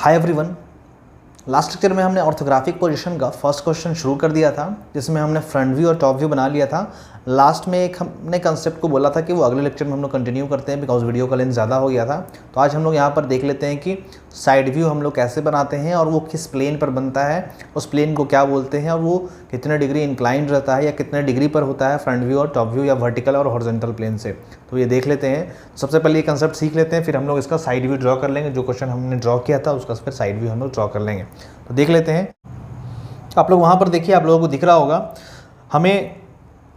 Hi everyone, last lecture में हमने orthographic position का फर्स्ट क्वेश्चन शुरू कर दिया था, जिसमें हमने फ्रंट व्यू और टॉप व्यू बना लिया था। लास्ट में एक हमने कंसेप्ट को बोला था कि वो अगले लेक्चर में हम लोग कंटिन्यू करते हैं, बिकॉज वीडियो का लेंथ ज़्यादा हो गया था। तो आज हम लोग यहाँ पर देख लेते हैं कि साइड व्यू हम लोग कैसे बनाते हैं और वो किस प्लेन पर बनता है, उस प्लेन को क्या बोलते हैं और वो कितने डिग्री इंक्लाइंड रहता है या कितने डिग्री पर होता है फ्रंट व्यू और टॉप व्यू या वर्टिकल और हॉरिजॉन्टल प्लेन से। तो ये देख लेते हैं। सबसे पहले ये कंसेप्ट सीख लेते हैं, फिर हम लोग इसका साइड व्यू ड्रॉ कर लेंगे। जो क्वेश्चन हमने ड्रॉ किया था उसका फिर साइड व्यू हम लोग ड्रॉ कर लेंगे। तो देख लेते हैं। आप लोग वहाँ पर देखिए, आप लोगों को दिख रहा होगा हमें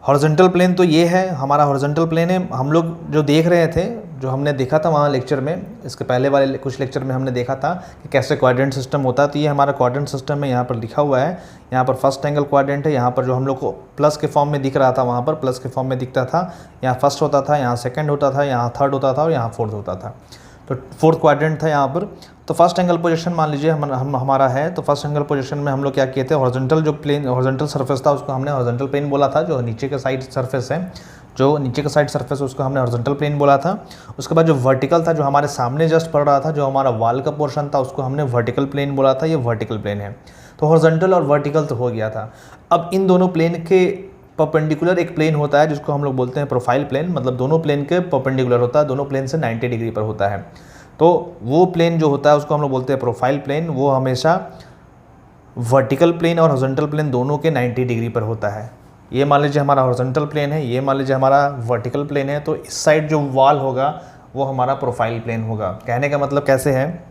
हॉरिजॉन्टल प्लेन। तो ये है हमारा हॉरिजॉन्टल प्लेन है। हम लोग जो देख रहे थे, जो हमने देखा था वहाँ लेक्चर में, इसके पहले वाले कुछ लेक्चर में हमने देखा था कि कैसे क्वाड्रेंट सिस्टम होता है। तो ये हमारा क्वाड्रेंट सिस्टम है, यहाँ पर लिखा हुआ है। यहाँ पर फर्स्ट एंगल क्वाड्रेंट है। यहाँ पर जो हम लोग को प्लस के फॉर्म में दिख रहा था, वहाँ पर प्लस के फॉर्म में दिखता था। यहाँ फर्स्ट होता था, यहाँ सेकेंड होता था, यहाँ थर्ड होता था और यहाँ फोर्थ होता था। तो फोर्थ क्वाड्रेंट था यहाँ पर। तो फर्स्ट एंगल पोजीशन मान लीजिए हमारा है। तो फर्स्ट एंगल पोजीशन में हम लोग क्या किए थे, हॉरिजॉन्टल जो प्लेन हॉरिजॉन्टल सरफेस था उसको हमने हॉरिजॉन्टल प्लेन बोला था। जो नीचे के साइड सरफेस है, जो नीचे का साइड सरफेस है उसको हमने हॉरिजॉन्टल प्लेन बोला था। उसके बाद जो वर्टिकल था, जो हमारे सामने जस्ट पड़ रहा था, जो हमारा वॉल का पोर्शन था, उसको हमने वर्टिकल प्लेन बोला था। ये वर्टिकल प्लेन है। तो हॉरिजॉन्टल और वर्टिकल तो हो गया था। अब इन दोनों प्लेन के परपेंडिकुलर एक प्लेन होता है जिसको हम लोग बोलते हैं प्रोफाइल प्लेन। मतलब दोनों प्लेन के परपेंडिकुलर होता है, दोनों प्लेन से 90 डिग्री पर होता है। तो वो प्लेन जो होता है उसको हम लोग बोलते हैं प्रोफाइल प्लेन। वो हमेशा वर्टिकल प्लेन और हॉरिजॉन्टल प्लेन दोनों के 90 डिग्री पर होता है। ये मान लीजिए हमारा हॉरिजॉन्टल प्लेन है, ये मान लीजिए हमारा वर्टिकल प्लेन है। तो इस साइड जो वॉल होगा वो हमारा प्रोफाइल प्लेन होगा। कहने का मतलब कैसे है,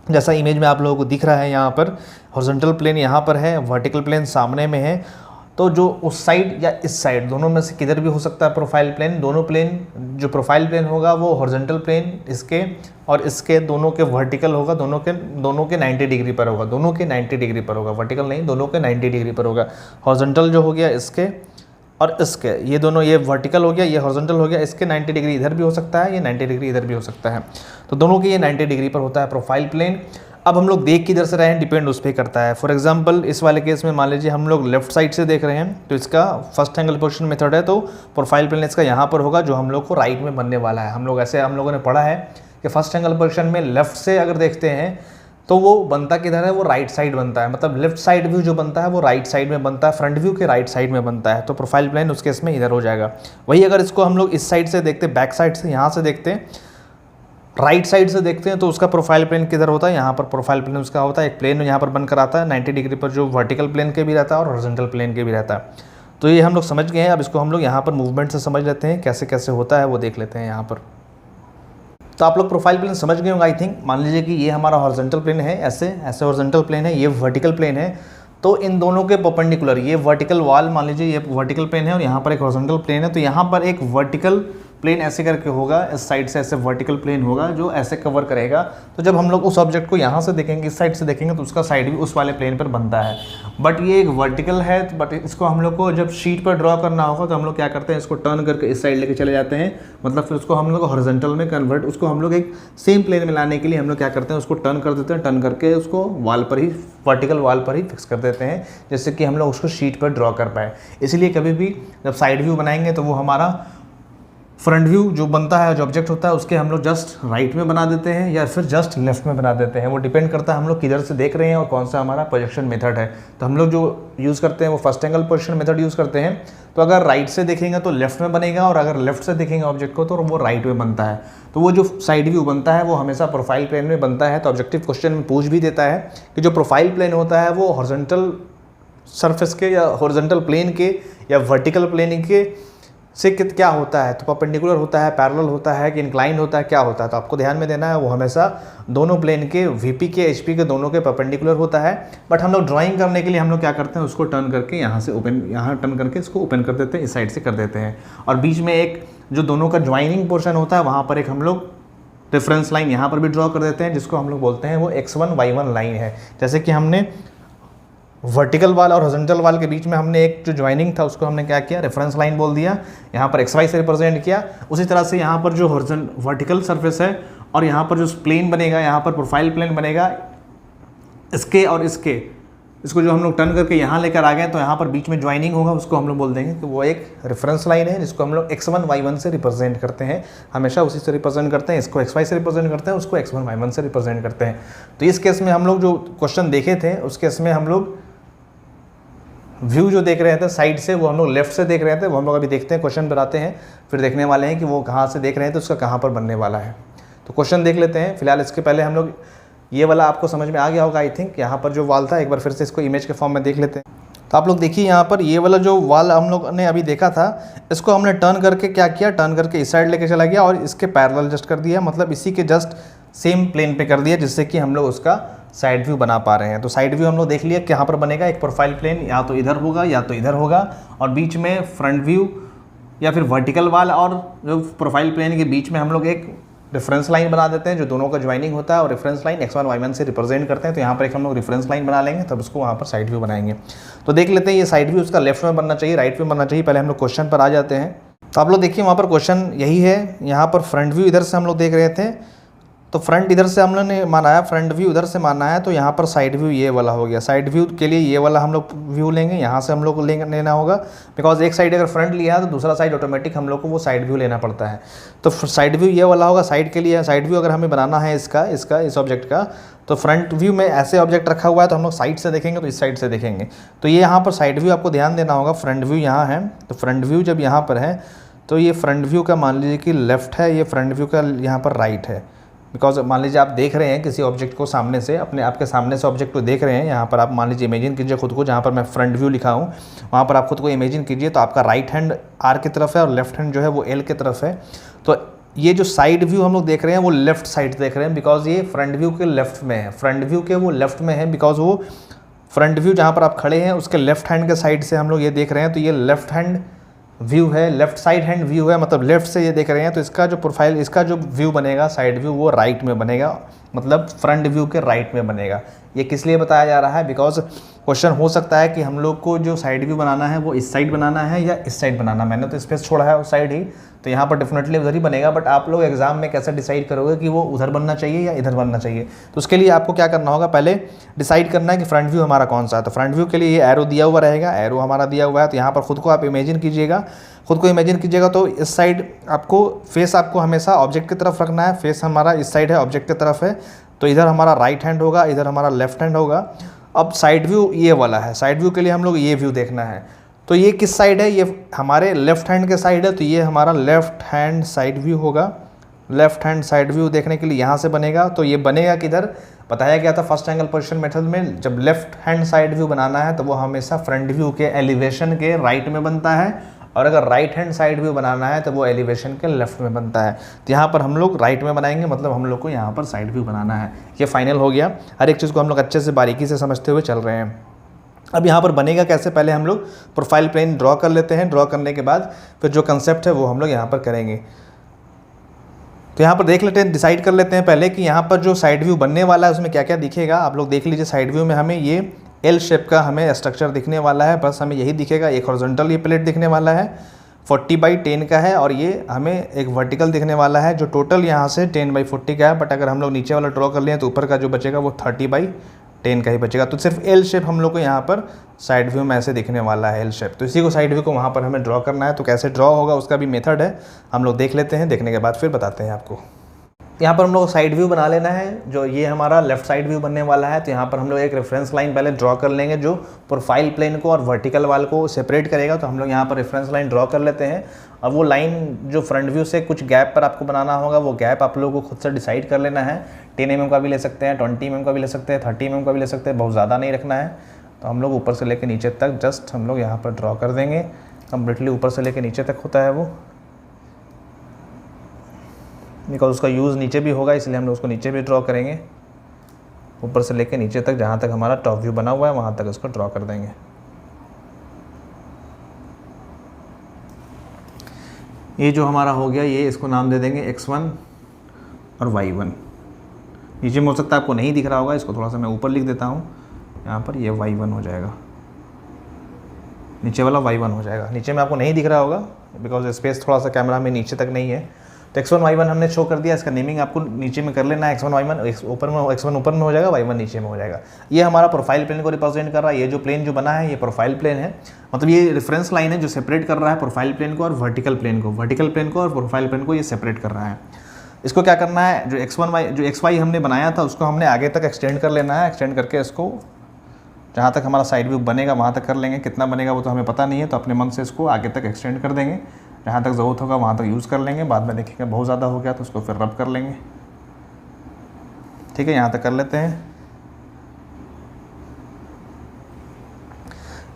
जैसा इमेज में आप लोगों को दिख रहा है, यहाँ पर हॉरिजॉन्टल प्लेन यहाँ पर है, वर्टिकल प्लेन सामने में है। तो जो उस साइड या इस साइड दोनों में से किधर भी हो सकता है प्रोफाइल प्लेन। दोनों प्लेन, जो प्रोफाइल प्लेन होगा वो हॉरिजॉन्टल प्लेन इसके और इसके दोनों के वर्टिकल होगा, दोनों के 90 डिग्री पर होगा। दोनों के 90 डिग्री पर होगा, वर्टिकल नहीं, दोनों के 90 डिग्री पर होगा। हॉरिजॉन्टल जो हो गया इसके और इसके, ये दोनों, ये वर्टिकल हो गया, ये हॉरिजॉन्टल हो गया। इसके 90 डिग्री इधर भी हो सकता है, ये 90 डिग्री इधर भी हो सकता है। तो दोनों के ये 90 डिग्री पर होता है प्रोफाइल प्लेन। अब हम लोग देख किधर से रहे हैं डिपेंड उस पर करता है। फॉर एग्जांपल इस वाले केस में मान लीजिए हम लोग लेफ्ट साइड से देख रहे हैं, तो इसका फर्स्ट एंगल पोजीशन मेथड है। तो प्रोफाइल प्लेन इसका यहाँ पर होगा, जो हम लोग को राइट में बनने वाला है। हम लोगों ने पढ़ा है कि फर्स्ट एंगल पोजीशन में लेफ्ट से अगर देखते हैं तो वो बनता किधर है, वो राइट साइड बनता है। मतलब लेफ्ट साइड व्यू जो बनता है वो राइट साइड में बनता है, फ्रंट व्यू के राइट साइड में बनता है। तो प्रोफाइल प्लेन उस केस में इधर हो जाएगा। वही अगर इसको हम लोग इस साइड से देखते, बैक साइड से यहाँ से देखते हैं, राइट साइड से देखते हैं, तो उसका प्रोफाइल प्लेन किधर होता है, यहाँ पर प्रोफाइल प्लेन उसका होता है। एक प्लेन यहाँ पर बनकर आता है 90 डिग्री पर, जो वर्टिकल प्लेन के भी रहता है और हॉरिजॉन्टल प्लेन के भी रहता है। तो ये हम लोग समझ गए हैं। अब इसको हम लोग यहाँ पर मूवमेंट से समझ लेते हैं, कैसे कैसे होता है वो देख लेते हैं यहाँ पर। तो आप लोग प्रोफाइल प्लेन समझ गए होंगे आई थिंक। मान लीजिए कि ये हमारा हॉरिजॉन्टल प्लेन है, ऐसे ऐसे हॉरिजॉन्टल प्लेन है, ये वर्टिकल प्लेन है। तो इन दोनों के परपेंडिकुलर ये वर्टिकल वॉल, मान लीजिए ये वर्टिकल प्लेन है और यहाँ पर एक हॉरिजॉन्टल प्लेन है। तो यहाँ पर एक वर्टिकल प्लेन ऐसे करके होगा, इस साइड से ऐसे वर्टिकल प्लेन होगा जो ऐसे कवर करेगा। तो जब हम लोग उस ऑब्जेक्ट को यहाँ से देखेंगे, इस साइड से देखेंगे, तो उसका साइड भी उस वाले प्लेन पर बनता है। बट ये एक वर्टिकल है, बट इसको हम लोग को जब शीट पर ड्रॉ करना होगा तो हम लोग क्या करते हैं, इसको टर्न करके इस साइड लेके चले जाते हैं। मतलब फिर उसको हम लोग हॉरिजॉन्टल में कन्वर्ट, उसको हम लोग एक सेम प्लेन में लाने के लिए हम लोग क्या करते हैं, उसको टर्न कर देते हैं। टर्न करके उसको वॉल पर ही, वर्टिकल वॉल पर ही फिक्स कर देते हैं, जिससे कि हम लोग उसको शीट पर ड्रॉ कर पाए। इसलिए कभी भी जब साइड व्यू बनाएंगे तो वो हमारा फ्रंट व्यू जो बनता है, जो ऑब्जेक्ट होता है, उसके हम लोग जस्ट राइट में बना देते हैं या फिर जस्ट लेफ्ट में बना देते हैं। वो डिपेंड करता है हम लोग किधर से देख रहे हैं और कौन सा हमारा प्रोजेक्शन मेथड है। तो हम लोग जो यूज़ करते हैं वो first angle position method use करते हैं। तो अगर राइट से देखेंगे तो लेफ्ट में बनेगा, और अगर लेफ्ट से देखेंगे ऑब्जेक्ट को तो वो राइट में बनता है। तो वो जो साइड व्यू बनता है वो हमेशा प्रोफाइल प्लेन में बनता है। तो ऑब्जेक्टिव क्वेश्चन में पूछ भी देता है कि जो प्रोफाइल प्लेन होता है वो हॉरिजॉन्टल सरफेस के या हॉरिजॉन्टल प्लेन के या वर्टिकल प्लेन के से क्या होता है। तो परपेंडिकुलर होता है, पैरेलल होता है कि इंक्लाइंड होता है, क्या होता है। तो आपको ध्यान में देना है वो हमेशा दोनों प्लेन के, वीपी के, एचपी के, दोनों के परपेंडिकुलर होता है। बट हम लोग ड्राइंग करने के लिए हम लोग क्या करते हैं, उसको टर्न करके यहाँ से ओपन, यहाँ टर्न करके इसको ओपन कर देते हैं, इस साइड से कर देते हैं। और बीच में एक जो दोनों का ज्वाइनिंग पोर्शन होता है, वहाँ पर एक हम लोग रेफरेंस लाइन यहाँ पर भी ड्रॉ कर देते हैं, जिसको हम लोग बोलते हैं वो x1 y1 लाइन है। जैसे कि हमने वर्टिकल वाल और हॉरिजॉन्टल वाल के बीच में हमने एक जो ज्वाइनिंग था उसको हमने क्या किया, रेफरेंस लाइन बोल दिया, यहाँ पर XY से रिप्रेजेंट किया। उसी तरह से यहाँ पर जो वर्टिकल सरफेस है और यहाँ पर जो प्लेन बनेगा, यहाँ पर प्रोफाइल प्लेन बनेगा, इसके और इसके इसको जो हम लोग टर्न करके यहाँ लेकर आ गए तो यहाँ पर बीच में ज्वाइनिंग होगा, उसको हम लोग बोल देंगे कि वो एक रेफरेंस लाइन है जिसको हम लोग x1 y1 से रिप्रेजेंट करते हैं, हमेशा उसी से रिप्रेजेंट करते हैं। इसको xy से रिप्रेजेंट करते हैं, उसको x1 y1 से रिप्रेजेंट करते हैं। तो इस केस में हम लोग जो क्वेश्चन देखे थे उस केस में हम लोग व्यू जो देख रहे थे साइड से वो हम लोग लेफ्ट से देख रहे थे, वो हम लोग अभी देखते हैं, क्वेश्चन पर आते हैं, फिर देखने वाले हैं कि वो कहाँ से देख रहे हैं तो उसका कहाँ पर बनने वाला है। तो क्वेश्चन देख लेते हैं। फिलहाल इसके पहले हम लोग ये वाला आपको समझ में आ गया होगा आई थिंक, यहाँ पर जो वाल था एक बार फिर से इसको इमेज के फॉर्म में देख लेते हैं। तो आप लोग देखिए यहाँ पर ये वाला जो वाल हम लोग ने अभी देखा था, इसको हमने टर्न करके क्या किया, टर्न करके इस साइड लेके चला गया और इसके पैरेलल जस्ट कर दिया, मतलब इसी के जस्ट सेम प्लेन पे कर दिया, जिससे कि हम लोग उसका साइड व्यू बना पा रहे हैं। तो साइड व्यू हम लोग देख लिया कि यहाँ पर बनेगा एक प्रोफाइल प्लेन, या तो इधर होगा या तो इधर होगा, और बीच में फ्रंट व्यू या फिर वर्टिकल वाल, और जो प्रोफाइल प्लेन के बीच में हम लोग एक रेफरेंस लाइन बना देते हैं जो दोनों का ज्वाइनिंग होता है, और रेफरेंस लाइन x1 y1 से रिप्रेजेंट करते हैं। तो यहाँ पर एक हम लोग रेफरेंस लाइन बना लेंगे, तब उसको वहाँ पर साइड व्यू बनाएंगे। तो देख लेते हैं ये साइड व्यू उसका लेफ्ट में बनना चाहिए, राइट में बनना चाहिए। पहले हम लोग क्वेश्चन पर आ जाते हैं। तो आप लोग देखिए वहाँ पर क्वेश्चन यही है, यहाँ पर फ्रंट व्यू इधर से हम लोग देख रहे थे, तो फ्रंट इधर से हम लोग ने माना है, फ्रंट व्यू उधर से माना है, तो यहाँ पर साइड व्यू ये वाला हो गया। साइड व्यू के लिए ये वाला हम लोग व्यू लेंगे, यहाँ से हम लोग को लेना होगा, बिकॉज एक साइड अगर फ्रंट लिया है तो दूसरा साइड ऑटोमेटिक हम लोग को वो साइड व्यू लेना पड़ता है। तो साइड व्यू ये वाला होगा। साइड के लिए साइड व्यू अगर हमें बनाना है इसका इस ऑब्जेक्ट का, तो फ्रंट व्यू में ऐसे ऑब्जेक्ट रखा हुआ है तो हम लोग साइड से देखेंगे, तो इस साइड से देखेंगे। तो ये यहाँ पर साइड व्यू आपको ध्यान देना होगा। फ्रंट व्यू यहाँ है, तो फ्रंट व्यू जब यहाँ पर है तो ये फ्रंट व्यू का मान लीजिए कि लेफ्ट है, ये फ्रंट व्यू का यहाँ पर राइट है। बिकॉज मान लीजिए आप देख रहे हैं किसी ऑब्जेक्ट को सामने से, अपने आपके सामने से ऑब्जेक्ट को देख रहे हैं, यहाँ पर आप मान लीजिए इमेजिन कीजिए खुद को, जहाँ पर मैं फ्रंट व्यू लिखा हूँ वहाँ पर आप खुद को इमेजिन कीजिए, तो आपका राइट हैंड आर की तरफ है और लेफ्ट हैंड जो है वो एल की तरफ है। तो ये जो साइड व्यू हम लोग देख रहे हैं वो लेफ्ट साइड देख रहे हैं, बिकॉज ये फ्रंट व्यू के लेफ्ट में है, फ्रंट व्यू के वो लेफ्ट में है, बिकॉज वो फ्रंट व्यू जहाँ पर आप खड़े हैं उसके लेफ्ट हैंड के साइड से हम लोग ये देख रहे हैं, तो ये लेफ्ट हैंड व्यू है, लेफ्ट साइड हैंड व्यू है, मतलब लेफ्ट से ये देख रहे हैं। तो इसका जो प्रोफाइल, इसका जो व्यू बनेगा साइड व्यू, वो राइट में बनेगा, मतलब फ्रंट व्यू के राइट में बनेगा। ये किस लिए बताया जा रहा है, बिकॉज क्वेश्चन हो सकता है कि हम लोग को जो साइड व्यू बनाना है वो इस साइड बनाना है या इस साइड बनाना। मैंने तो स्पेस छोड़ा है उस साइड ही, तो यहाँ पर डेफिनेटली उधर ही बनेगा, बट आप लोग एग्जाम में कैसे डिसाइड करोगे कि वो उधर बनना चाहिए या इधर बनना चाहिए। तो उसके लिए आपको क्या करना होगा, पहले डिसाइड करना है कि फ्रंट व्यू हमारा कौन सा है। तो फ्रंट व्यू के लिए ये एरो दिया हुआ रहेगा, एरो हमारा दिया हुआ है, तो यहाँ पर खुद को आप इमेजिन कीजिएगा, खुद को इमेजिन कीजिएगा। तो इस साइड आपको फेस आपको हमेशा ऑब्जेक्ट की तरफ रखना है, फेस हमारा इस साइड है, ऑब्जेक्ट की तरफ है, तो इधर हमारा राइट हैंड होगा, इधर हमारा लेफ्ट हैंड होगा। अब साइड व्यू ये वाला है, साइड व्यू के लिए हम लोग ये व्यू देखना है, तो ये किस साइड है, ये हमारे लेफ्ट हैंड के साइड है, तो ये हमारा लेफ्ट हैंड साइड व्यू होगा। लेफ्ट हैंड साइड व्यू देखने के लिए यहाँ से बनेगा, तो ये बनेगा किधर, बताया गया था फर्स्ट एंगल पोजीशन मेथड में, जब लेफ्ट हैंड साइड व्यू बनाना है तो वो हमेशा फ्रंट व्यू के एलिवेशन के राइट में बनता है, और अगर राइट हैंड साइड व्यू बनाना है तो वो एलिवेशन के लेफ्ट में बनता है। तो यहाँ पर हम लोग राइट में बनाएंगे, मतलब हम लोग को यहाँ पर साइड व्यू बनाना है। ये फाइनल हो गया, हर एक चीज़ को हम लोग अच्छे से बारीकी से समझते हुए चल रहे हैं। अब यहाँ पर बनेगा कैसे, पहले हम लोग प्रोफाइल प्लेन ड्रॉ कर लेते हैं, ड्रॉ करने के बाद फिर जो कंसेप्ट है वो हम लोग यहाँ पर करेंगे। तो यहाँ पर देख लेते हैं, डिसाइड कर लेते हैं पहले कि यहाँ पर जो साइड व्यू बनने वाला है उसमें क्या क्या दिखेगा। आप लोग देख लीजिए, साइड व्यू में हमें ये एल शेप का हमें स्ट्रक्चर दिखने वाला है, बस हमें यही दिखेगा। एक हॉरिजॉन्टल ये प्लेट दिखने वाला है 40/10 का है, और ये हमें एक वर्टिकल दिखने वाला है जो टोटल यहाँ से 10/40 का है, बट अगर हम लोग नीचे वाला ड्रॉ कर लें तो ऊपर का जो बचेगा वो 30/10 का ही बचेगा। तो सिर्फ एल शेप हम लोग को यहाँ पर साइड व्यू में ऐसे दिखने वाला है, एल शेप। तो इसी को साइड व्यू को वहाँ पर हमें ड्रॉ करना है। तो कैसे ड्रॉ होगा उसका भी मेथड है, हम लोग देख लेते हैं, देखने के बाद फिर बताते हैं आपको। यहाँ पर हम लोग साइड व्यू बना लेना है, जो ये हमारा लेफ्ट साइड व्यू बनने वाला है। तो यहाँ पर हम लोग एक रेफरेंस लाइन पहले ड्रॉ कर लेंगे जो प्रोफाइल प्लेन को और वर्टिकल वाल को सेपरेट करेगा। तो हम लोग यहाँ पर रेफरेंस लाइन ड्रॉ कर लेते हैं, और वो लाइन जो फ्रंट व्यू से कुछ गैप पर आपको बनाना होगा, वो गैप आप लोगों को खुद से डिसाइड कर लेना है। 10 mm का भी ले सकते हैं, 20 mm का भी ले सकते हैं, 30 mm का भी ले सकते हैं, बहुत ज़्यादा नहीं रखना है। तो हम लोग ऊपर से लेकर नीचे तक जस्ट हम लोग यहाँ पर ड्रॉ कर देंगे, कम्प्लीटली ऊपर से लेकर नीचे तक होता है वो, बिकॉज उसका यूज़ नीचे भी होगा, इसलिए हम लोग उसको नीचे भी ड्रॉ करेंगे। ऊपर से लेकर नीचे तक जहाँ तक हमारा टॉप व्यू बना हुआ है वहाँ तक उसको ड्रॉ कर देंगे। ये जो हमारा हो गया, ये इसको नाम दे देंगे x1 और y1। नीचे में हो सकता है आपको नहीं दिख रहा होगा, इसको थोड़ा सा मैं ऊपर लिख देता हूँ, यहाँ पर ये y1 हो जाएगा, नीचे वाला y1 हो जाएगा। नीचे में आपको नहीं दिख रहा होगा बिकॉज स्पेस थोड़ा सा कैमरा में नीचे तक नहीं है। तो x1 y1 हमने शो कर दिया, इसका नेमिंग आपको नीचे में कर लेना है, x1 y1 ऊपर में, x1 ऊपर में हो जाएगा, y1 नीचे में हो जाएगा। ये हमारा प्रोफाइल प्लेन को रिप्रेजेंट कर रहा है। ये जो प्लेन जो बना है ये प्रोफाइल प्लेन है, मतलब ये रेफरेंस लाइन है जो सेपरेट कर रहा है प्रोफाइल प्लेन को और वर्टिकल प्लेन को, वर्टिकल प्लेन को और प्रोफाइल प्लेन को ये सेपरेट कर रहा है। इसको क्या करना है, जो xy हमने बनाया था उसको हमने आगे तक एक्सटेंड कर लेना है। एक्सटेंड करके इसको जहाँ तक हमारा साइड व्यू बनेगा वहाँ तक कर लेंगे, कितना बनेगा वो तो हमें पता नहीं है, तो अपने मन से इसको आगे तक एक्सटेंड कर देंगे, जहाँ तक ज़रूरत होगा वहाँ तक यूज़ कर लेंगे। बाद में देखेंगे बहुत ज़्यादा हो गया तो उसको फिर रब कर लेंगे। ठीक है, यहाँ तक कर लेते हैं।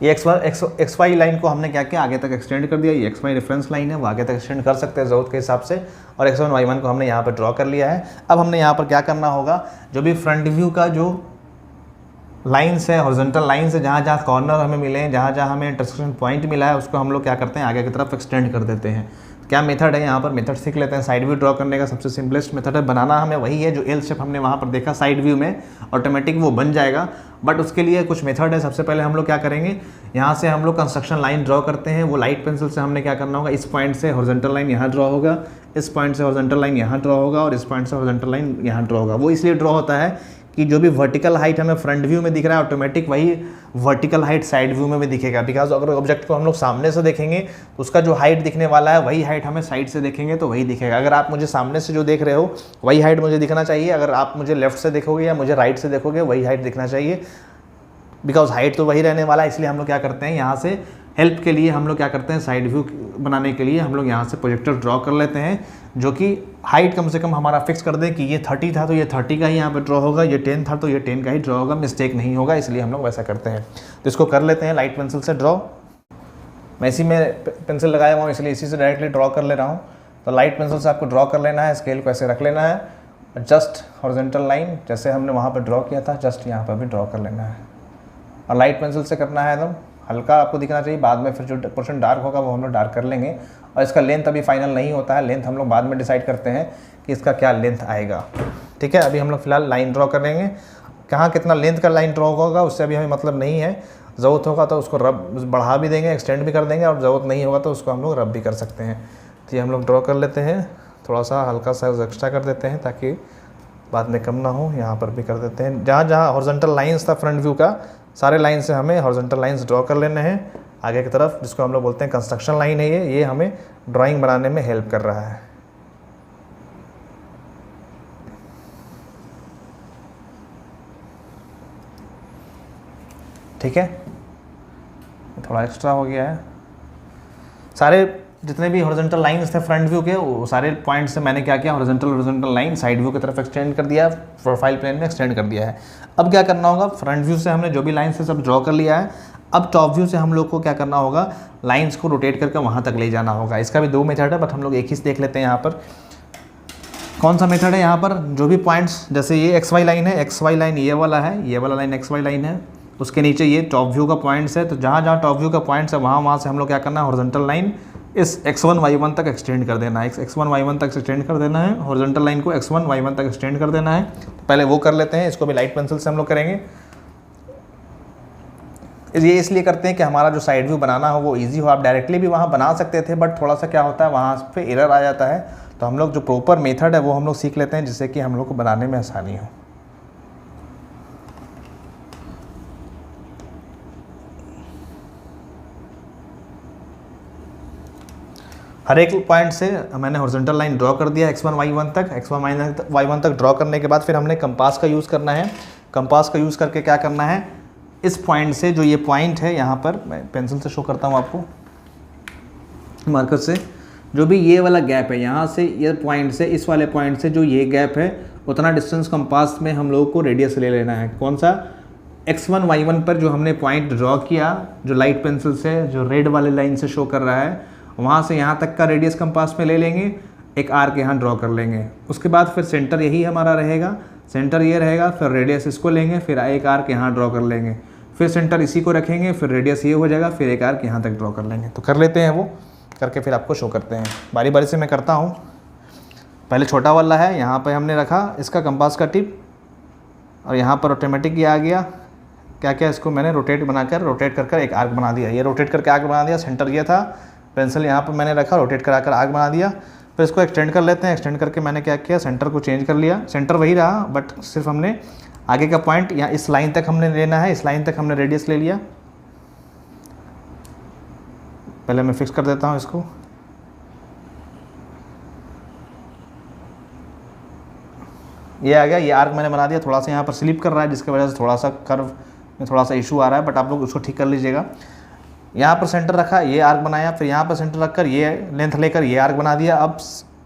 ये एक्स वाई लाइन को हमने क्या किया, आगे तक एक्सटेंड कर दिया। ये एक्स वाई रेफरेंस लाइन है, वो आगे तक एक्सटेंड कर सकते हैं ज़रूरत के हिसाब से। और x1 y1 को हमने यहाँ पर ड्रॉ कर लिया है। अब हमने यहाँ पर क्या करना होगा, जो भी फ्रंट व्यू का जो लाइन्स है, हॉरिजॉन्टल लाइन्स है, जहाँ जहाँ कॉर्नर हमें मिले हैं, जहाँ जहाँ हमें इंटरसेक्शन पॉइंट मिला है, उसको हम लोग क्या करते हैं, आगे की तरफ एक्सटेंड कर देते हैं। क्या मेथड है, यहाँ पर मेथड सीख लेते हैं। साइड व्यू ड्रॉ करने का सबसे सिंपलेस्ट मेथड है, बनाना हमें वही है जो एल शेप हमने वहाँ पर देखा साइड व्यू में, ऑटोमेटिक वो बन जाएगा। बट उसके लिए कुछ मेथड है। सबसे पहले हम लोग क्या करेंगे, यहाँ से हम लोग कंस्ट्रक्शन लाइन ड्रॉ करते हैं। वो लाइट पेंसिल से हमने क्या करना होगा, इस पॉइंट से हॉरिजॉन्टल लाइन यहाँ ड्रॉ होगा, इस पॉइंट से हॉरिजॉन्टल लाइन यहाँ ड्रॉ होगा और इस पॉइंट से हॉरिजॉन्टल लाइन यहाँ ड्रॉ होगा। वो इसलिए ड्रॉ होता है कि जो भी वर्टिकल हाइट हमें फ्रंट व्यू में दिख रहा है, ऑटोमेटिक वही वर्टिकल हाइट साइड व्यू में भी दिखेगा। बिकॉज अगर ऑब्जेक्ट को हम लोग सामने से देखेंगे तो उसका जो हाइट दिखने वाला है वही हाइट हमें साइड से देखेंगे तो वही दिखेगा। अगर आप मुझे सामने से जो देख रहे हो वही हाइट मुझे दिखना चाहिए, अगर आप मुझे लेफ्ट से देखोगे या मुझे राइट से देखोगे वही हाइट दिखना चाहिए। बिकॉज हाइट तो वही रहने वाला है, इसलिए हम लोग क्या करते हैं, यहाँ से हेल्प के लिए हम लोग क्या करते हैं, साइड व्यू बनाने के लिए हम लोग यहाँ से प्रोजेक्टर ड्रॉ कर लेते हैं, जो कि हाइट कम से कम हमारा फिक्स कर दें कि ये 30 था तो ये 30 का ही यहाँ पे ड्रॉ होगा, ये 10 था तो ये 10 का ही ड्रॉ होगा, मिस्टेक नहीं होगा, इसलिए हम लोग वैसा करते हैं। तो इसको कर लेते हैं लाइट पेंसिल से ड्रॉ। मैं इसी में पेंसिल लगाया हुआ हूँ इसलिए इसी से डायरेक्टली ड्रॉ कर ले रहा हूँ। तो लाइट पेंसिल से आपको ड्रॉ कर लेना है, स्केल को ऐसे रख लेना है, जस्ट हॉरिजॉन्टल लाइन जैसे हमने वहाँ पर ड्रॉ किया था जस्ट यहाँ पर भी ड्रॉ कर लेना है। और लाइट पेंसिल से करना है एकदम हल्का आपको दिखना चाहिए, बाद में फिर जो पोर्शन डार्क होगा वो हम लोग डार्क कर लेंगे। और इसका लेंथ अभी फाइनल नहीं होता है, लेंथ हम लोग बाद में डिसाइड करते हैं कि इसका क्या लेंथ आएगा। ठीक है, अभी हम लोग फिलहाल लाइन ड्रॉ कर लेंगे। कहाँ कितना लेंथ का लाइन ड्रॉ होगा उससे अभी हमें मतलब नहीं है, ज़रूरत होगा तो उसको रब बढ़ा भी देंगे, एक्सटेंड भी कर देंगे, और ज़रूरत नहीं होगा तो उसको हम लोग रब भी कर सकते हैं। तो ये हम लोग ड्रॉ कर लेते हैं, थोड़ा सा हल्का साइज एक्स्ट्रा कर देते हैं ताकि बाद में कम ना हो। यहाँ पर भी कर देते हैं, जहाँ जहाँ हॉरिजॉन्टल लाइन्स था फ्रंट व्यू का, सारे लाइन से हमें हॉरिजॉन्टल लाइंस ड्रॉ कर लेने हैं आगे की तरफ, जिसको हम लोग बोलते हैं कंस्ट्रक्शन लाइन है। ये हमें ड्राइंग बनाने में हेल्प कर रहा है। ठीक है, थोड़ा एक्स्ट्रा हो गया है। सारे जितने भी हॉरिजॉन्टल लाइंस थे फ्रंट व्यू के, वो सारे पॉइंट से मैंने क्या किया, हॉरिजॉन्टल लाइन साइड व्यू की तरफ एक्सटेंड कर दिया, प्रोफाइल प्लेन में एक्सटेंड कर दिया है। अब क्या करना होगा, फ्रंट व्यू से हमने जो भी लाइन्स है सब ड्रॉ कर लिया है। अब टॉप व्यू से हम लोग को क्या करना होगा, लाइन्स को रोटेट करके वहाँ तक ले जाना होगा। इसका भी दो मेथड है, बट हम लोग एक ही से देख लेते हैं। यहाँ पर कौन सा मेथड है, यहाँ पर जो भी पॉइंट्स, जैसे ये एक्स वाई लाइन है, एक्स वाई लाइन ये वाला है, ये वाला लाइन एक्स वाई लाइन है, उसके नीचे ये टॉप व्यू का पॉइंट्स है। तो जहाँ जहाँ टॉप व्यू का पॉइंट्स है वहाँ से हम लोग क्या करना है, हॉरिजॉन्टल लाइन इस x1 y1 तक एक्सटेंड कर देना है, x1 y1 तक एक्सटेंड कर देना है, हॉरिजॉन्टल लाइन को x1 y1 तक एक्सटेंड कर देना है। तो पहले वो कर लेते हैं, इसको भी लाइट पेंसिल से हम लोग करेंगे। ये इसलिए करते हैं कि हमारा जो साइड व्यू बनाना हो वो इजी हो। आप डायरेक्टली भी वहाँ बना सकते थे, बट थोड़ा सा क्या होता है वहाँ पे एरर आ जाता है। तो हम लोग जो प्रॉपर मेथड है वो हम लोग सीख लेते हैं, जिससे कि हम लोग को बनाने में आसानी हो। हर एक पॉइंट से मैंने हॉरिजॉन्टल लाइन ड्रॉ कर दिया x1 y1 तक। x1 y1 तक ड्रॉ करने के बाद फिर हमने कंपास का यूज़ करना है। कंपास का यूज़ करके क्या करना है, इस पॉइंट से जो ये पॉइंट है यहाँ पर, मैं पेंसिल से शो करता हूँ आपको मार्कर से, जो भी ये वाला गैप है यहाँ से ये पॉइंट से इस वाले पॉइंट से जो ये गैप है, उतना डिस्टेंस कंपास में हम लोगों को रेडियस ले लेना है। कौन सा, x1 y1 पर जो हमने पॉइंट ड्रॉ किया, जो लाइट पेंसिल से जो रेड वाले लाइन से शो कर रहा है, वहाँ से यहाँ तक का रेडियस कंपास में ले लेंगे, एक आर्क यहाँ ड्रॉ कर लेंगे। उसके बाद फिर सेंटर यही हमारा रहेगा, सेंटर ये रहेगा, फिर रेडियस इसको लेंगे, फिर एक आर्क यहाँ ड्रॉ कर लेंगे, फिर सेंटर इसी को रखेंगे, फिर रेडियस ये हो जाएगा, फिर एक आर्क यहाँ तक ड्रॉ कर लेंगे। तो कर लेते हैं, वो करके फिर आपको शो करते हैं। बारी बारी से मैं करता हूँ। पहले छोटा वाला है, यहाँ पर हमने रखा इसका कंपास का टिप, और यहाँ पर ऑटोमेटिक ये आ गया। क्या क्या, इसको मैंने रोटेट कर एक आर्क बना दिया। ये रोटेट करके आर्क बना दिया, सेंटर ये था, पेंसिल यहाँ पर मैंने रखा, रोटेट कराकर आर्क बना दिया। फिर इसको एक्सटेंड कर लेते हैं। एक्सटेंड करके मैंने क्या किया, सेंटर को चेंज कर लिया, सेंटर वही रहा बट सिर्फ हमने आगे का पॉइंट यहाँ इस लाइन तक हमने लेना है, इस लाइन तक हमने रेडियस ले लिया। पहले मैं फिक्स कर देता हूँ इसको। ये आ गया, ये आर्क मैंने बना दिया। थोड़ा सा यहाँ पर स्लिप कर रहा है जिसकी वजह से थोड़ा सा कर्व में थोड़ा सा इशू आ रहा है, बट आप लोग उसको ठीक कर लीजिएगा। यहाँ पर सेंटर रखा, ये आर्क बनाया, फिर यहाँ पर सेंटर रखकर ये लेंथ लेकर ये आर्क बना दिया। अब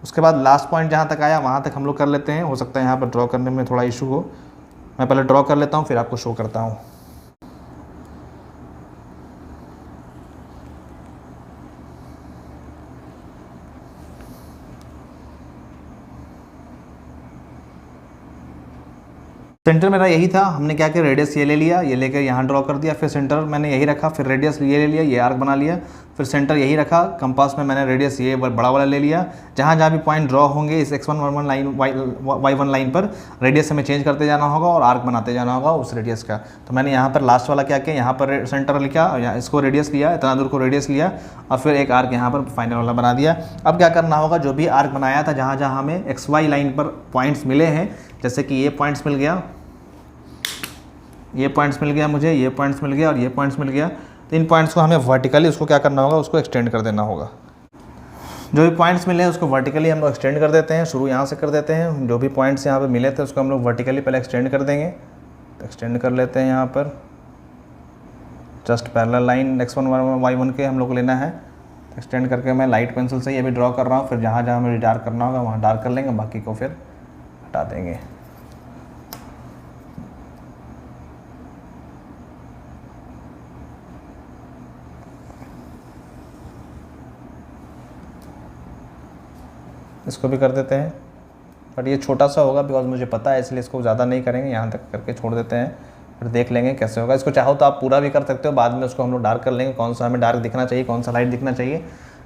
उसके बाद लास्ट पॉइंट जहाँ तक आया वहाँ तक हम लोग कर लेते हैं। हो सकता है यहाँ पर ड्रॉ करने में थोड़ा इशू हो, मैं पहले ड्रॉ कर लेता हूँ फिर आपको शो करता हूँ। सेंटर मेरा यही था, हमने क्या किया, रेडियस ये ले लिया, ये लेकर यहाँ ड्रॉ कर दिया, फिर सेंटर मैंने यही रखा, फिर रेडियस ये ले लिया, ये आर्क बना लिया, फिर सेंटर यही रखा। कंपास में मैंने रेडियस ये बड़ा वाला ले लिया। जहाँ जहाँ भी पॉइंट ड्रॉ होंगे इस x1 y1 line y1 line पर रेडियस हमें चेंज करते जाना होगा और आर्क बनाते जाना होगा उस रेडियस का। तो मैंने यहाँ पर लास्ट वाला क्या किया, यहाँ पर सेंटर लिखा, यहाँ इसको रेडियस लिया, इतना दूर को रेडियस लिया और फिर एक आर्क यहाँ पर फाइनल वाला बना दिया। अब क्या करना होगा, जो भी आर्क बनाया था जहाँ जहाँ हमें XY लाइन पर पॉइंट्स मिले हैं, जैसे कि ये पॉइंट्स मिल गया, ये पॉइंट्स मिल गया मुझे, ये पॉइंट्स मिल गया और ये पॉइंट्स मिल गया, तो इन पॉइंट्स को हमें वर्टिकली उसको क्या करना होगा, उसको एक्सटेंड कर देना होगा। जो भी पॉइंट्स मिले हैं उसको वर्टिकली हम लोग एक्सटेंड कर देते हैं। शुरू यहाँ से कर देते हैं, जो भी पॉइंट्स यहाँ पे मिले थे उसको हम लोग वर्टिकली पहले एक्सटेंड कर देंगे। तो एक्सटेंड कर लेते हैं यहाँ पर, just parallel line x1 y1 के हम लोग को लेना है। एक्सटेंड करके मैं लाइट पेंसिल से ये भी ड्रॉ कर रहा हूँ, फिर जहाँ जहाँ हमें डार्क करना होगा वहाँ डार्क कर लेंगे, बाकी को फिर हटा देंगे। इसको भी कर देते हैं, बट ये छोटा सा होगा बिकॉज मुझे पता है, इसलिए इसको ज़्यादा नहीं करेंगे, यहाँ तक करके छोड़ देते हैं, फिर देख लेंगे कैसे होगा। इसको चाहो तो आप पूरा भी कर सकते हो, बाद में उसको हम लोग डार्क कर लेंगे, कौन सा हमें डार्क दिखना चाहिए, कौन सा लाइट दिखना चाहिए।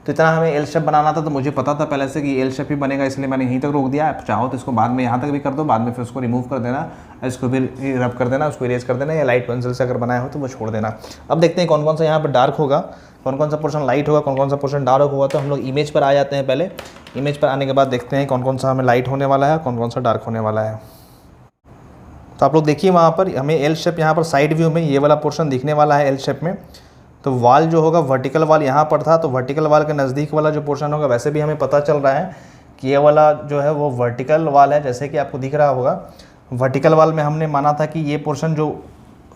तो इतना हमें एल शेप बनाना था, तो मुझे पता था पहले से कि एल शेप ही बनेगा, इसलिए मैंने यहीं तक रोक दिया। आप चाहो तो इसको बाद में यहाँ तक भी कर दो, बाद में फिर उसको रिमूव कर देना, इसको भी रब कर देना, उसको इरेज कर देना, या लाइट पेंसिल से अगर बनाया हो तो वो छोड़ देना। अब देखते हैं कौन कौन सा यहाँ पर डार्क होगा, कौन कौन सा पोर्शन लाइट होगा, कौन कौन सा पोर्शन डार्क होगा। तो हम लोग इमेज पर आ जाते हैं। पहले इमेज पर आने के बाद देखते हैं कौन कौन सा हमें लाइट होने वाला है, कौन कौन सा डार्क होने वाला है। तो आप लोग देखिए वहाँ पर हमें एल शेप यहाँ पर साइड व्यू में ये वाला पोर्शन दिखने वाला है एल शेप में। तो वाल जो होगा वर्टिकल वाल यहाँ पर था, तो वर्टिकल वाल के नज़दीक वाला जो पोर्शन होगा, वैसे भी हमें पता चल रहा है कि ये वाला जो है वो वर्टिकल वाल है, जैसे कि आपको दिख रहा होगा। वर्टिकल वाल में हमने माना था कि ये पोर्शन जो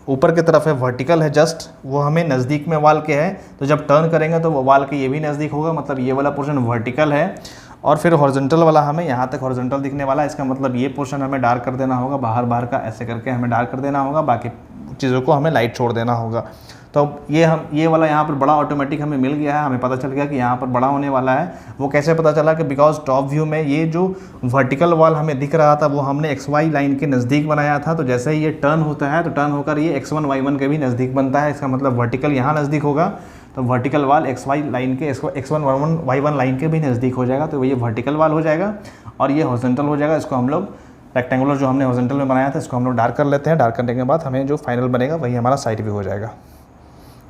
ऊपर की तरफ है वर्टिकल है जस्ट, वो हमें नज़दीक में वाल के है, तो जब टर्न करेंगे तो वो वाल के ये भी नज़दीक होगा, मतलब ये वाला पोर्शन वर्टिकल है। और फिर हॉरिजॉन्टल वाला हमें यहाँ तक हॉरिजॉन्टल दिखने वाला है, इसका मतलब ये पोर्शन हमें डार्क कर देना होगा, बाहर बाहर का ऐसे करके हमें डार्क कर देना होगा, बाकी चीज़ों को हमें लाइट छोड़ देना होगा। तो ये वाला यहाँ पर बड़ा ऑटोमेटिक हमें मिल गया है, हमें पता चल गया कि यहाँ पर बड़ा होने वाला है। वो कैसे पता चला कि बिकॉज टॉप व्यू में ये जो वर्टिकल वॉल हमें दिख रहा था वो हमने XY लाइन के नज़दीक बनाया था, तो जैसे ही ये टर्न होता है तो टर्न होकर ये x1 y1 के भी नज़दीक बनता है। इसका मतलब वर्टिकल यहाँ नज़दीक होगा, तो वर्टिकल वाल XY लाइन के x1 y1 लाइन के भी नज़दीक हो जाएगा, तो ये वर्टिकल वाल हो जाएगा और ये हॉरिजॉन्टल हो जाएगा। इसको हम लोग रेक्टेंगुलर जो हमने हॉरिजॉन्टल में बनाया था इसको हम लोग डार्क कर लेते हैं। डार्क करने के बाद हमें जो फाइनल बनेगा वही हमारा साइड व्यू हो जाएगा।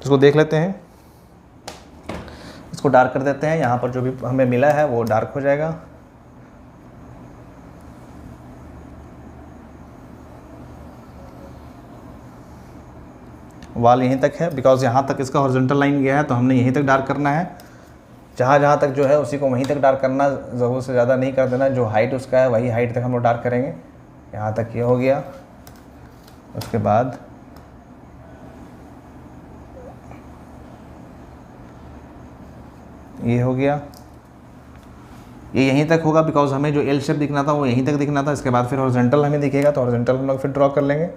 इसको देख लेते हैं, इसको डार्क कर देते हैं। यहाँ पर जो भी हमें मिला है वो डार्क हो जाएगा। वाल यहीं तक है बिकॉज यहाँ तक इसका हॉरिजॉन्टल लाइन गया है, तो हमने यहीं तक डार्क करना है। जहाँ जहाँ तक जो है उसी को वहीं तक डार्क करना, ज़रूरत से ज़्यादा नहीं कर देना। जो हाइट उसका है वही हाइट तक हम लोग डार्क करेंगे। यहाँ तक ये हो गया, उसके बाद ये हो गया, ये यहीं तक होगा बिकॉज हमें जो एल शेप दिखना था वो यहीं तक दिखना था। इसके बाद फिर हॉरिजॉन्टल हमें दिखेगा, तो हॉरिजॉन्टल हम लोग फिर ड्रॉ कर लेंगे।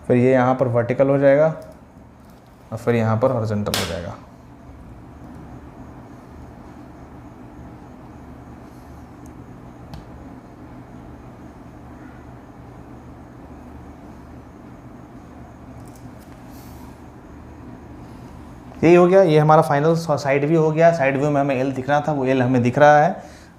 फिर ये यहाँ पर वर्टिकल हो जाएगा और फिर यहाँ पर हॉरिजॉन्टल हो जाएगा। यही हो गया, ये हमारा फाइनल साइड व्यू हो गया। साइड व्यू में हमें एल दिख रहा था, वो एल हमें दिख रहा है।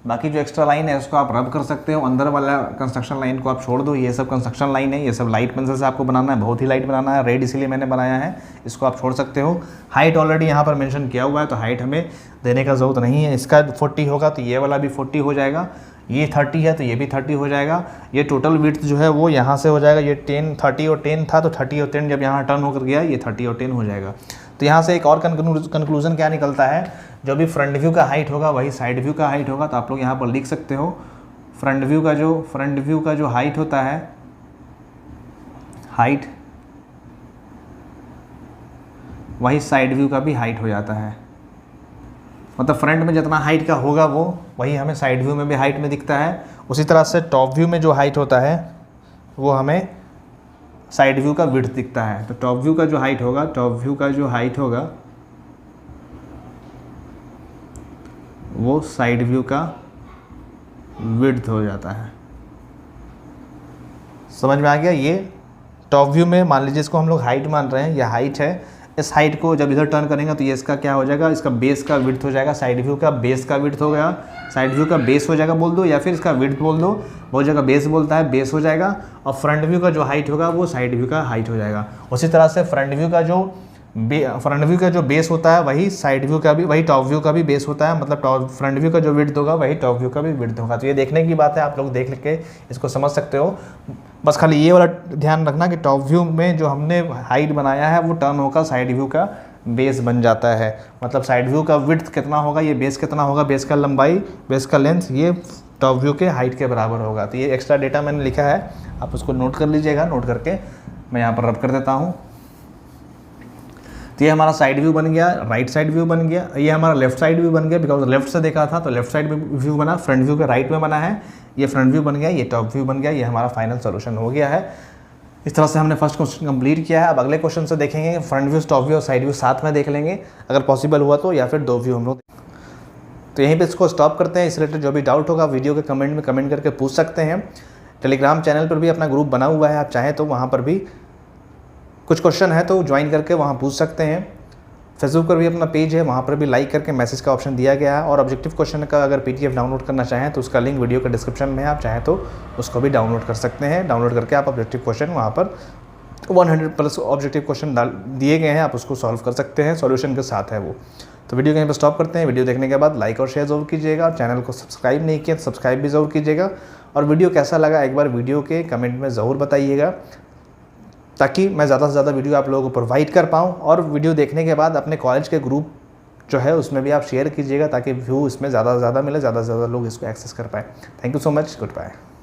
बाकी जो एक्स्ट्रा लाइन है उसको आप रब कर सकते हो, अंदर वाला कंस्ट्रक्शन लाइन को आप छोड़ दो। ये सब कंस्ट्रक्शन लाइन है, ये सब लाइट पेंसिल से आपको बनाना है, बहुत ही लाइट बनाना है, रेड इसीलिए मैंने बनाया है, इसको आप छोड़ सकते हो। हाइट ऑलरेडी यहाँ पर मेंशन किया हुआ है तो हाइट हमें देने का ज़रूरत नहीं है। इसका 40 होगा तो ये वाला भी 40 हो जाएगा, ये 30 है तो ये भी 30 हो जाएगा। ये टोटल विड्थ जो है वो यहाँ से हो जाएगा, ये 10 30 और 10 था तो 30 और 10 जब यहाँ टर्न होकर गया ये 30 और 10 हो जाएगा। तो यहाँ से एक और कंक्लूजन क्या निकलता है, जो भी फ्रंट व्यू का हाइट होगा वही साइड व्यू का हाइट होगा। तो आप लोग यहाँ पर लिख सकते हो फ्रंट व्यू का जो हाइट होता है, हाइट वही साइड व्यू का भी हाइट हो जाता है। मतलब फ्रंट में जितना हाइट का होगा वो वही हमें साइड व्यू में भी हाइट में दिखता है। उसी तरह से टॉप व्यू में जो हाइट होता है वो हमें साइड व्यू का विड्थ दिखता है। तो टॉप व्यू का जो हाइट होगा वो साइड व्यू का विड्थ हो जाता है। समझ में आ गया? ये टॉप व्यू में मान लीजिए इसको हम लोग हाइट मान रहे हैं, यह हाइट है। इस हाइट को जब इधर टर्न करेंगे तो ये इसका क्या हो जाएगा, इसका बेस का विड्थ हो जाएगा। साइड व्यू का बेस का विड्थ हो गया, साइड व्यू का बेस हो जाएगा बोल दो, या फिर इसका विड्थ बोल दो, बहुत जगह बेस बोलता है, बेस हो जाएगा। और फ्रंट व्यू का जो हाइट होगा वो साइड व्यू का हाइट हो जाएगा। उसी तरह से फ्रंट व्यू का जो बेस होता है वही साइड व्यू का भी, वही टॉप व्यू का भी बेस होता है। मतलब फ्रंट व्यू का जो विड्थ होगा वही टॉप व्यू का भी विड्थ होगा। तो ये देखने की बात है, आप लोग देख के इसको समझ सकते हो। बस खाली ये वाला ध्यान रखना कि टॉप व्यू में जो हमने हाइट बनाया है वो टर्न होकर साइड व्यू का बेस बन जाता है। मतलब साइड व्यू का विड्थ कितना होगा, ये बेस कितना होगा, बेस का लंबाई, बेस का लेंथ, ये टॉप व्यू के हाइट के बराबर होगा। तो ये एक्स्ट्रा डेटा मैंने लिखा है, आप उसको नोट कर लीजिएगा। नोट करके मैं यहाँ पर रब कर देता हूँ। तो ये हमारा साइड व्यू बन गया, राइट साइड व्यू बन गया, ये हमारा लेफ्ट साइड व्यू बन गया, बिकॉज लेफ्ट से देखा था तो लेफ्ट साइड व्यू बना, फ्रंट व्यू के राइट में बना है, ये फ्रंट व्यू बन गया, ये टॉप व्यू बन गया। ये हमारा फाइनल सोल्यूशन हो गया है। इस तरह से हमने फर्स्ट क्वेश्चन कंप्लीट किया है। अब अगले क्वेश्चन से देखेंगे फ्रंट व्यू, टॉप व्यू और साइड व्यू साथ में देख लेंगे, अगर पॉसिबल हुआ तो, या फिर 2 व्यू हम लोग। तो यहीं पे इसको स्टॉप करते हैं। इस रिलेटेड जो भी डाउट होगा वीडियो के कमेंट में कमेंट करके पूछ सकते हैं। टेलीग्राम चैनल पर भी अपना ग्रुप बना हुआ है, आप चाहें तो वहाँ पर भी कुछ क्वेश्चन है तो ज्वाइन करके वहाँ पूछ सकते हैं। फेसबुक पर भी अपना पेज है, वहाँ पर भी लाइक करके मैसेज का ऑप्शन दिया गया है। और ऑब्जेक्टिव क्वेश्चन का अगर PDF डाउनलोड करना चाहें तो उसका लिंक वीडियो के डिस्क्रिप्शन में है, आप चाहें तो उसको भी डाउनलोड कर सकते हैं। डाउनलोड करके आप ऑब्जेक्टिव क्वेश्चन वहाँ पर 100+ ऑब्जेक्टिव क्वेश्चन दिए गए हैं, आप उसको सॉल्व कर सकते हैं, सॉल्यूशन के साथ है वो। तो वीडियो कहीं पर स्टॉप करते हैं। वीडियो देखने के बाद लाइक और शेयर जरूर कीजिएगा, और चैनल को सब्सक्राइब नहीं किया तो सब्सक्राइब भी ज़रूर कीजिएगा। और वीडियो कैसा लगा एक बार वीडियो के कमेंट में ज़रूर बताइएगा, ताकि मैं ज़्यादा से ज़्यादा वीडियो आप लोगों को प्रोवाइड कर पाऊँ। और वीडियो देखने के बाद अपने कॉलेज के ग्रुप जो है उसमें भी आप शेयर कीजिएगा, ताकि व्यू इसमें ज़्यादा से ज़्यादा मिले, ज़्यादा से ज़्यादा लोग इसको एक्सेस कर पाएँ। Thank you so much, good bye.